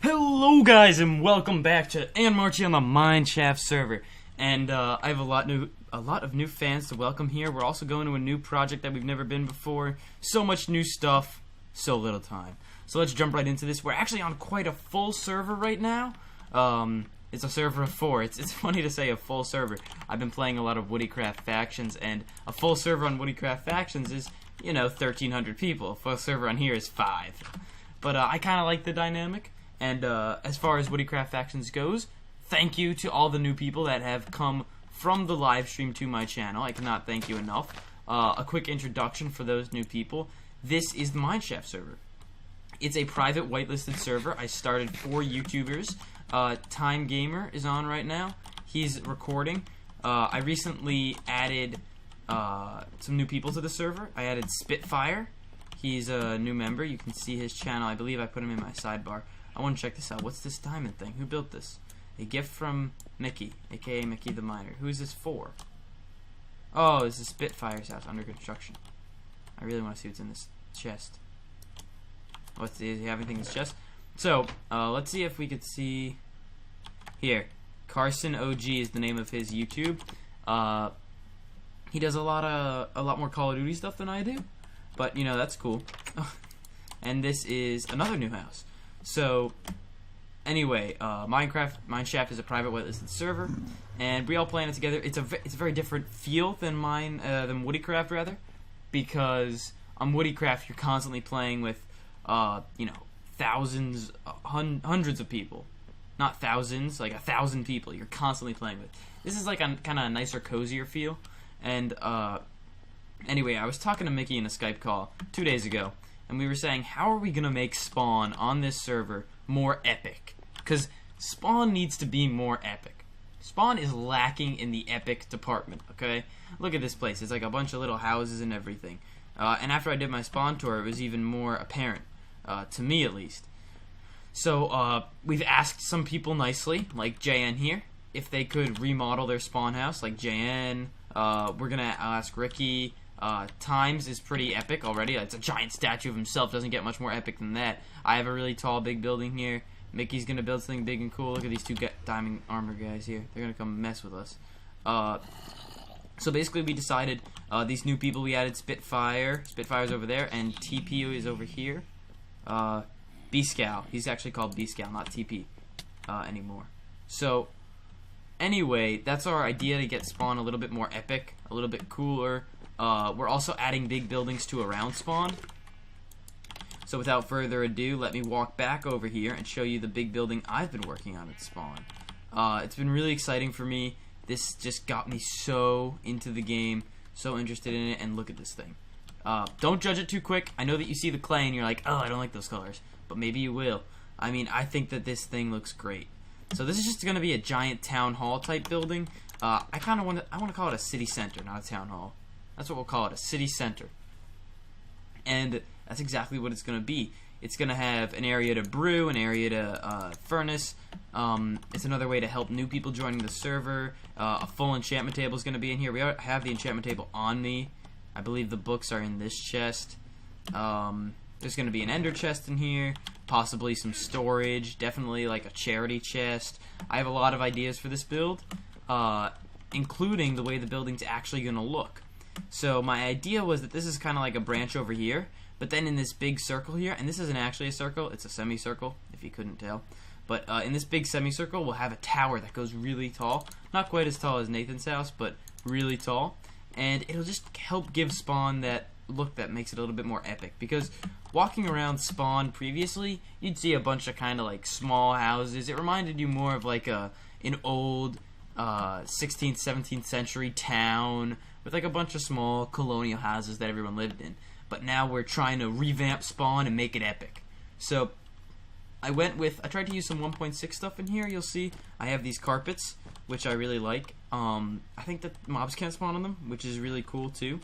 Hello guys and welcome back to Anmarchi on the Mineshaft server. And I have a lot of new fans to welcome here. We're also going to a new project that we've never been before. So much new stuff, so little time. So let's jump right into this. We're actually on quite a full server right now. It's a server of 4. It's funny to say a full server. I've been playing a lot of Woodycraft factions, and a full server on Woodycraft factions is, 1,300 people. A full server on here is 5. But I kind of like the dynamic. And as far as Woodycraft factions goes, thank you to all the new people that have come from the live stream to my channel. I cannot thank you enough. A quick introduction for those new people. This is the Mineshaft server. It's a private whitelisted server. I started 4 YouTubers. Time Gamer is on right now. He's recording. I recently added some new people to the server. I added Spitfire. He's a new member. You can see his channel. I believe I put him in my sidebar. I want to check this out. What's this diamond thing? Who built this? A gift from Mickey, aka Mickey the Miner. Who is this for? Oh, this is Spitfire's house under construction. I really want to see what's in this chest. Does he have anything in his chest? So, let's see if we could see here. Carson OG is the name of his YouTube. He does a lot more Call of Duty stuff than I do, but that's cool. And this is another new house. So, anyway, Mineshaft is a private whitelisted server, and we all playing it together. It's a very different feel than Woodycraft rather, because on Woodycraft you're constantly playing with, thousands, hundreds of people, not thousands, like 1,000 people. You're constantly playing with. This is like a kind of nicer, cozier feel, and anyway, I was talking to Mickey in a Skype call 2 days ago. And we were saying, how are we going to make Spawn on this server more epic? Because Spawn needs to be more epic. Spawn is lacking in the epic department, okay? Look at this place. It's like a bunch of little houses and everything. And after I did my Spawn tour, it was even more apparent, to me at least. So, we've asked some people nicely, like JN here, if they could remodel their Spawn house, like JN. We're going to ask Ricky. Times is pretty epic already. It's a giant statue of himself. Doesn't get much more epic than that. I have a really tall, big building here. Mickey's gonna build something big and cool. Look at these 2 diamond armor guys here. They're gonna come mess with us. So basically, we decided these new people. We added Spitfire. Spitfire's over there, and TP is over here. B-Scow. He's actually called B-Scow, not TP anymore. So anyway, that's our idea to get Spawn a little bit more epic, a little bit cooler. We're also adding big buildings to around Spawn. So without further ado, let me walk back over here and show you the big building I've been working on at Spawn. It's been really exciting for me. This just got me so into the game, so interested in it, and look at this thing. Don't judge it too quick. I know that you see the clay and you're like, oh, I don't like those colors. But maybe you will. I mean, I think that this thing looks great. So this is just going to be a giant town hall type building. I want to call it a city center, not a town hall. That's what we'll call it, a city center. And that's exactly what it's going to be. It's going to have an area to brew, an area to furnace. It's another way to help new people joining the server. A full enchantment table is going to be in here. We have the enchantment table on me. I believe the books are in this chest. There's going to be an ender chest in here. Possibly some storage. Definitely like a charity chest. I have a lot of ideas for this build, including the way the building's actually going to look. So my idea was that this is kind of like a branch over here, but then in this big circle here, and this isn't actually a circle, it's a semicircle, if you couldn't tell. But in this big semicircle, we'll have a tower that goes really tall. Not quite as tall as Nathan's house, but really tall. And it'll just help give Spawn that look that makes it a little bit more epic. Because walking around Spawn previously, you'd see a bunch of kind of like small houses. It reminded you more of like an old 16th, 17th century town with like a bunch of small colonial houses that everyone lived in. But now we're trying to revamp Spawn and make it epic. So I tried to use some 1.6 stuff in here. You'll see I have these carpets, which I really like. I think that mobs can't spawn on them, which is really cool too.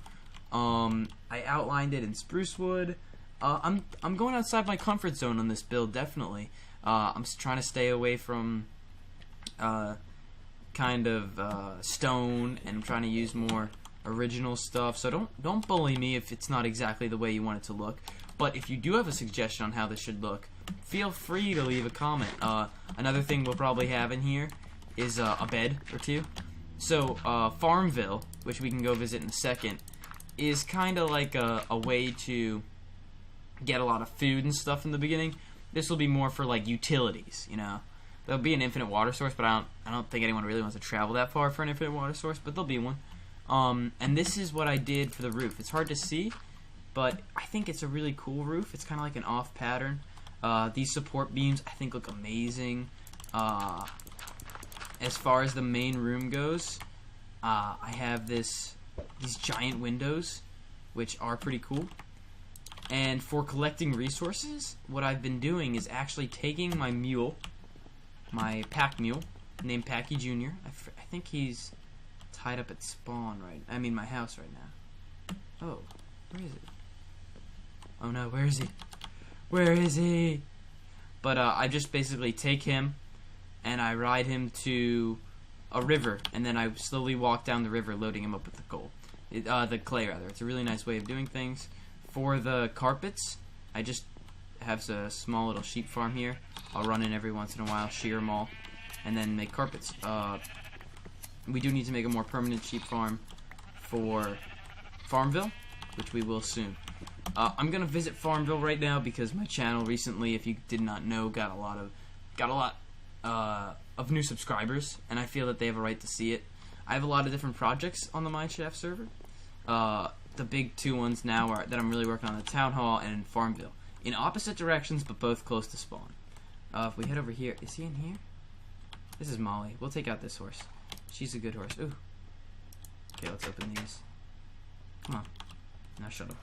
I outlined it in spruce wood. I'm going outside my comfort zone on this build, definitely. I'm trying to stay away from kind of stone, and I'm trying to use more original stuff. So don't bully me if it's not exactly the way you want it to look. But if you do have a suggestion on how this should look, feel free to leave a comment. Another thing we'll probably have in here is a bed or two. So Farmville, which we can go visit in a second, is kind of like a way to get a lot of food and stuff in the beginning. This will be more for like utilities, you know. There'll be an infinite water source, but I don't think anyone really wants to travel that far for an infinite water source, but there'll be one. And this is what I did for the roof. It's hard to see, but I think it's a really cool roof. It's kind of like an off pattern. These support beams I think look amazing. As far as the main room goes, I have these giant windows, which are pretty cool. And for collecting resources, what I've been doing is actually taking my mule, my pack mule, named Packy Jr. I think he's tied up at spawn my house right now. Oh, where is it? Oh no, where is he? Where is he? But I just basically take him and I ride him to a river, and then I slowly walk down the river loading him up with the coal. The clay rather. It's a really nice way of doing things. For the carpets, I just have a small little sheep farm here. I'll run in every once in a while, shear them all, and then make carpets. We do need to make a more permanent sheep farm for Farmville, which we will soon. I'm gonna visit Farmville right now because my channel recently, if you did not know, got a lot of new subscribers, and I feel that they have a right to see it. I have a lot of different projects on the Mineshaft server. The big two ones now are that I'm really working on: the Town Hall and Farmville, in opposite directions, but both close to spawn. If we head over here, is he in here? This is Molly. We'll take out this horse. She's a good horse. Ooh. Okay, let's open these. Come on. Now shut them.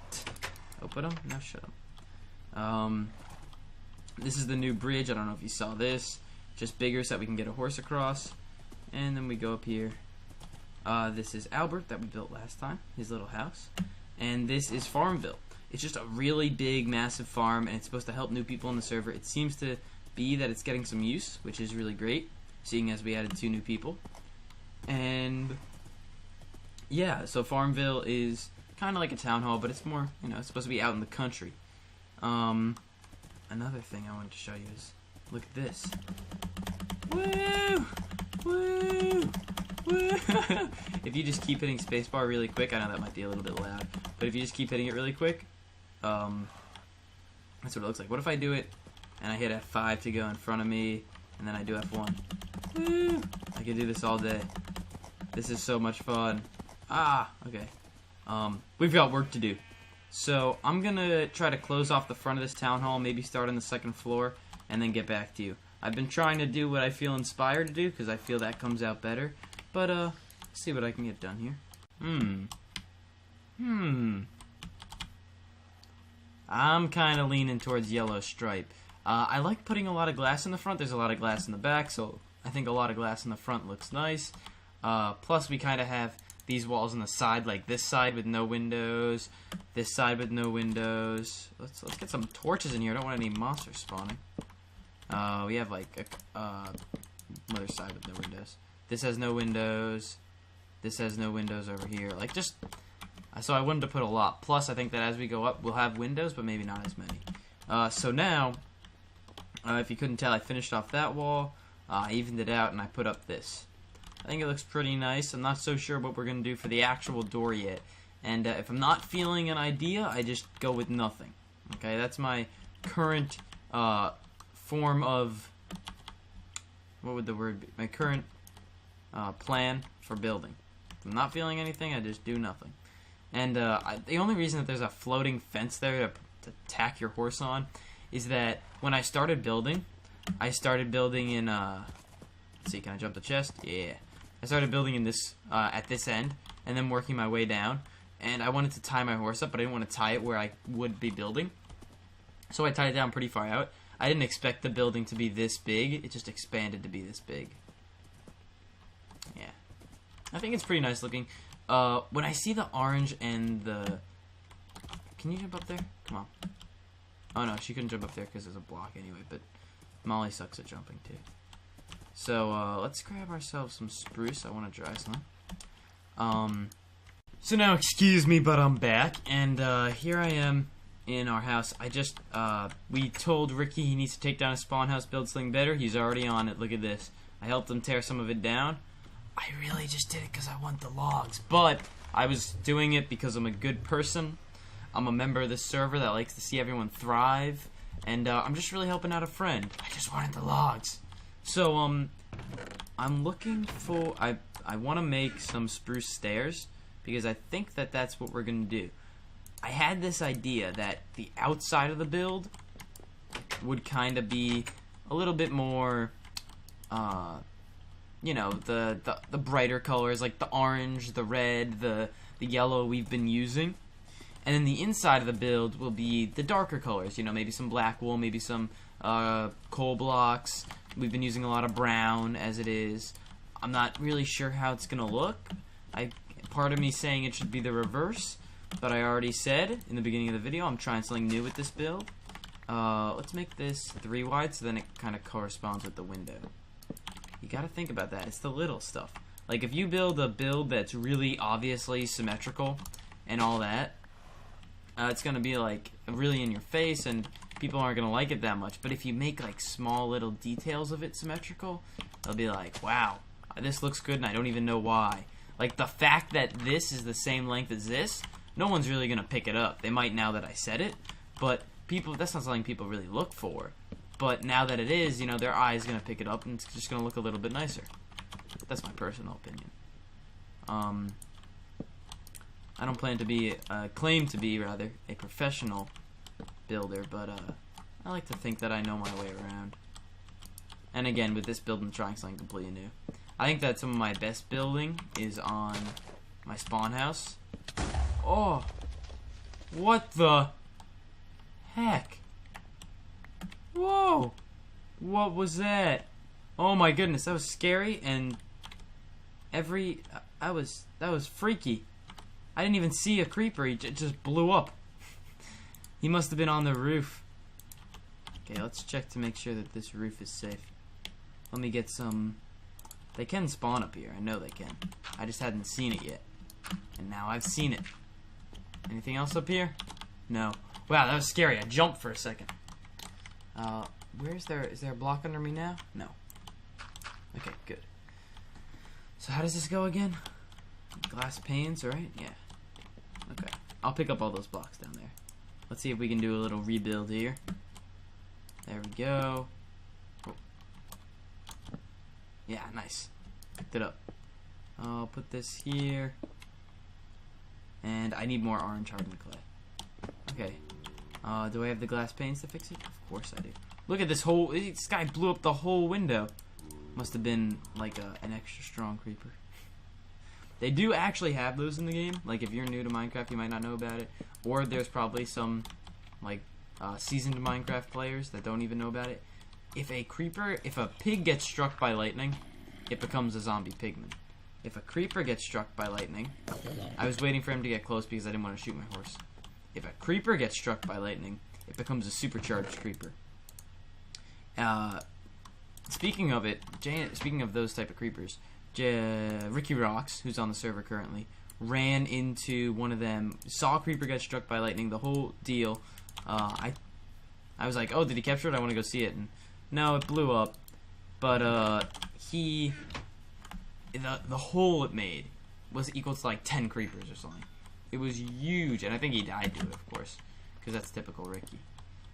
Open them. Now shut them. This is the new bridge. I don't know if you saw this. Just bigger so that we can get a horse across. And then we go up here. This is Albert that we built last time, his little house. And this is Farmville. It's just a really big, massive farm, and it's supposed to help new people on the server. It seems to be that it's getting some use, which is really great, seeing as we added 2 new people. And yeah, so Farmville is kind of like a town hall, but it's more, it's supposed to be out in the country. Another thing I wanted to show you is, look at this. Woo! Woo! Woo! If you just keep hitting spacebar really quick, I know that might be a little bit loud, but if you just keep hitting it really quick, that's what it looks like. What if I do it and I hit F5 to go in front of me, and then I do F1? Woo! I could do this all day. This is so much fun. Okay. We've got work to do. So I'm gonna try to close off the front of this town hall, maybe start on the 2nd floor, and then get back to you. I've been trying to do what I feel inspired to do, because I feel that comes out better. But, see what I can get done here. I'm kind of leaning towards yellow stripe. I like putting a lot of glass in the front. There's a lot of glass in the back, so I think a lot of glass in the front looks nice. Plus, we kind of have these walls on the side, like this side with no windows, this side with no windows. Let's get some torches in here. I don't want any monsters spawning. We have like another side with no windows. This has no windows. This has no windows over here. Like, just so I wanted to put a lot. Plus, I think that as we go up, we'll have windows, but maybe not as many. So now, if you couldn't tell, I finished off that wall. I evened it out, and I put up this. I think it looks pretty nice. I'm not so sure what we're going to do for the actual door yet. And if I'm not feeling an idea, I just go with nothing. Okay, that's my current form of, what would the word be? My current plan for building. If I'm not feeling anything, I just do nothing. And the only reason that there's a floating fence there to tack your horse on is that when I started building in, let's see, can I jump the chest? Yeah. I started building in this, at this end, and then working my way down. And I wanted to tie my horse up, but I didn't want to tie it where I would be building. So I tied it down pretty far out. I didn't expect the building to be this big. It just expanded to be this big. Yeah. I think it's pretty nice looking. When I see the orange and the... Can you jump up there? Come on. Oh no, she couldn't jump up there because there's a block anyway, but Molly sucks at jumping too. So, let's grab ourselves some spruce. I want to dry some. So now, excuse me, but I'm back, and here I am in our house. We told Ricky he needs to take down his spawn house, build something better. He's already on it. Look at this. I helped him tear some of it down. I really just did it because I want the logs, but I was doing it because I'm a good person. I'm a member of this server that likes to see everyone thrive, and I'm just really helping out a friend. I just wanted the logs. So, I'm looking for... I want to make some spruce stairs, because I think that that's what we're going to do. I had this idea that the outside of the build would kind of be a little bit more, you know, the brighter colors, like the orange, the red, the yellow we've been using. And then the inside of the build will be the darker colors, you know, maybe some black wool, maybe some coal blocks. We've been using a lot of brown as it is. I'm not really sure how it's going to look. Part of me saying it should be the reverse, but I already said in the beginning of the video I'm trying something new with this build. Let's make this 3 wide so then it kind of corresponds with the window. You got to think about that. It's the little stuff. Like if you build a build that's really obviously symmetrical and all that, it's going to be like really in your face and people aren't going to like it that much. But if you make like small little details of it symmetrical, they'll be like, wow, this looks good and I don't even know why. Like the fact that this is the same length as this, no one's really going to pick it up. They might now that I said it, but that's not something people really look for. But now that it is, you know, their eye is going to pick it up and it's just going to look a little bit nicer. That's my personal opinion. I don't plan to be, claim to be, rather, a professional builder, but I like to think that I know my way around. And again, with this build, I'm trying something completely new. I think that some of my best building is on my spawn house. Oh! What the heck? Whoa! What was that? Oh my goodness, that was scary, and that was freaky. I didn't even see a creeper, it just blew up. He must have been on the roof. Okay, let's check to make sure that this roof is safe. Let me get some... They can spawn up here, I know they can. I just hadn't seen it yet. And now I've seen it. Anything else up here? No. Wow, that was scary, I jumped for a second. Is there a block under me now? No. Okay, good. So how does this go again? Glass panes, right? Yeah. Okay. I'll pick up all those blocks down there. Let's see if we can do a little rebuild here. There we go. Oh. Yeah, nice. Picked it up. I'll put this here. And I need more orange hardened clay. Okay. Do I have the glass panes to fix it? Of course I do. Look at this this guy blew up the whole window. Must have been like an extra strong creeper. They do actually have those in the game. Like if you're new to Minecraft, you might not know about it. Or there's probably some like seasoned Minecraft players that don't even know about it. If a pig gets struck by lightning, it becomes a zombie pigman. If a creeper gets struck by lightning, I was waiting for him to get close because I didn't want to shoot my horse. If a creeper gets struck by lightning, it becomes a supercharged creeper. Speaking of those type of creepers, Ricky Rocks, who's on the server currently, ran into one of them, saw a creeper get struck by lightning, the whole deal. I was like, oh, did he capture it? I want to go see it. And no, it blew up. But the hole it made was equal to like 10 creepers or something. It was huge, and I think he died to it, of course, because that's typical Ricky.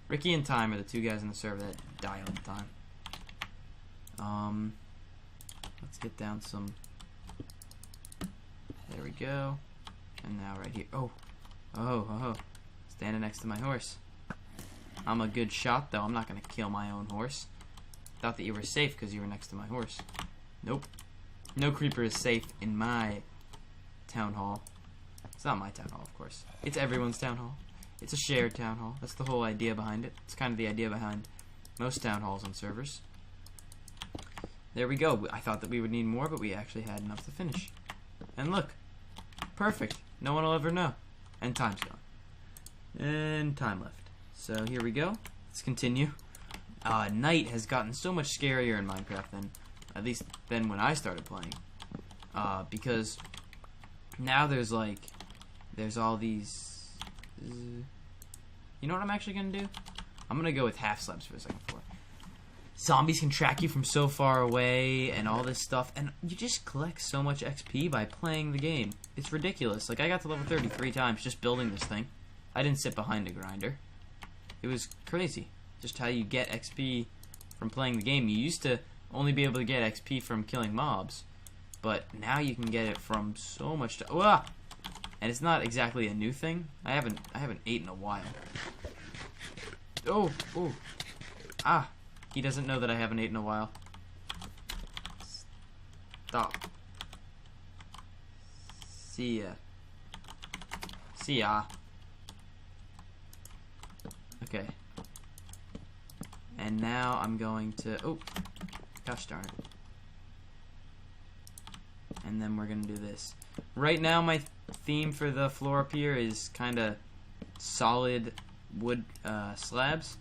Ricky and Time are the two guys in the server that die all the time. Let's get down some. There we go. And now right here. Oh. Standing next to my horse. I'm a good shot, though. I'm not going to kill my own horse. Thought that you were safe because you were next to my horse. Nope. No creeper is safe in my town hall. It's not my town hall, of course. It's everyone's town hall. It's a shared town hall. That's the whole idea behind it. It's kind of the idea behind most town halls on servers. There we go. I thought that we would need more, but we actually had enough to finish. And look. Perfect. No one will ever know. And time's gone. And time left. So here we go. Let's continue. Night has gotten so much scarier in Minecraft than when I started playing. Because now there's all these You know what I'm actually going to do? I'm going to go with half slabs for the second floor. Zombies can track you from so far away and all this stuff. And you just collect so much XP by playing the game. It's ridiculous. Like, I got to level 33 times just building this thing. I didn't sit behind a grinder. It was crazy. Just how you get XP from playing the game. You used to only be able to get XP from killing mobs. But now you can get it from so much stuff. And it's not exactly a new thing. I haven't ate in a while. Oh. Ah. He doesn't know that I haven't ate in a while. Stop. See ya. See ya. Okay. And now I'm going to... Oh. Gosh darn it. And then we're going to do this. Right now my theme for the floor up here is kind of solid wood slabs.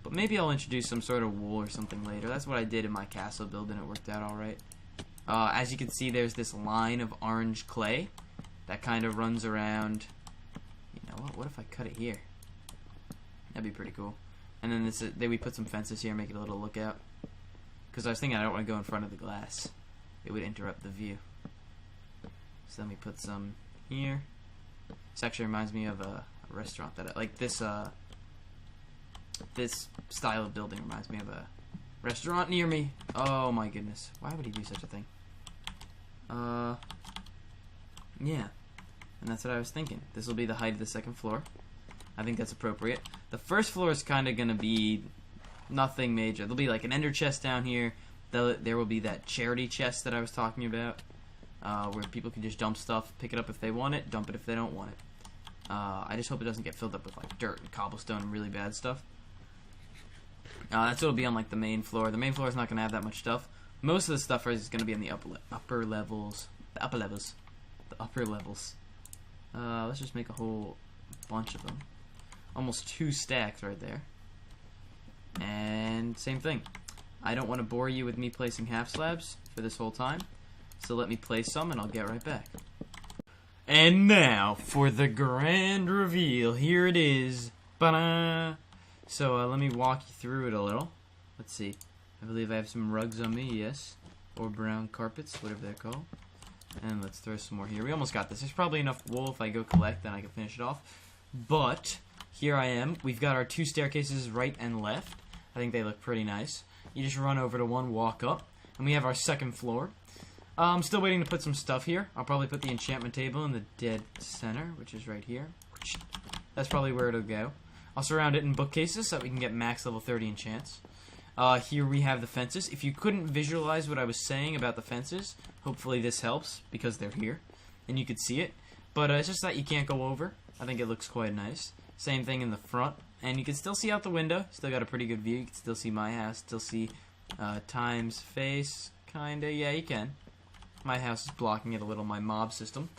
But maybe I'll introduce some sort of wool or something later. That's what I did in my castle build and it worked out alright. As you can see, there's this line of orange clay that kind of runs around. You know what? What if I cut it here? That'd be pretty cool. And then then we put some fences here, make it a little lookout. Because I was thinking I don't want to go in front of the glass. It would interrupt the view. So then we put some here. This actually reminds me of a restaurant that I like. This style of building reminds me of a restaurant near me. Oh my goodness. Why would he do such a thing? Yeah. And that's what I was thinking. This will be the height of the second floor. I think that's appropriate. The first floor is kind of going to be nothing major. There'll be like an ender chest down here. There will be that charity chest that I was talking about. Where people can just dump stuff, pick it up if they want it, dump it if they don't want it. I just hope it doesn't get filled up with like dirt and cobblestone and really bad stuff. That's what'll be on like the main floor. The main floor is not going to have that much stuff. Most of the stuff is going to be in the upper levels. The upper levels. Let's just make a whole bunch of them. Almost 2 stacks right there. And same thing. I don't want to bore you with me placing half slabs for this whole time. So let me place some and I'll get right back. And now for the grand reveal. Here it is. Ba-da! So let me walk you through it a little. Let's see. I believe I have some rugs on me, yes. Or brown carpets, whatever they're called. And let's throw some more here. We almost got this. There's probably enough wool if I go collect, then I can finish it off. But here I am. We've got our 2 staircases right and left. I think they look pretty nice. You just run over to one, walk up. And we have our second floor. I'm still waiting to put some stuff here. I'll probably put the enchantment table in the dead center, which is right here. That's probably where it'll go. I'll surround it in bookcases so that we can get max level 30 enchants. Here we have the fences. If you couldn't visualize what I was saying about the fences, hopefully this helps because they're here and you could see it. But it's just that you can't go over. I think it looks quite nice. Same thing in the front. And you can still see out the window. Still got a pretty good view. You can still see my house. Still see Time's face. Kinda. Yeah, you can. My house is blocking it a little, my mob system.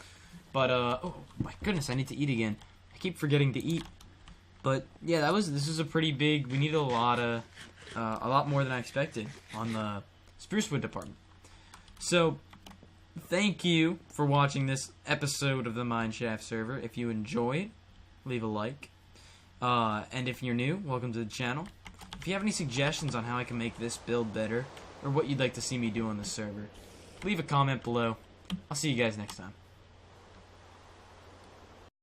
But, oh my goodness, I need to eat again. I keep forgetting to eat. But yeah, this is a pretty big. We need a lot more than I expected on the spruce wood department. So, thank you for watching this episode of the Mineshaft server. If you enjoyed, leave a like. And if you're new, welcome to the channel. If you have any suggestions on how I can make this build better, or what you'd like to see me do on the server, leave a comment below. I'll see you guys next time.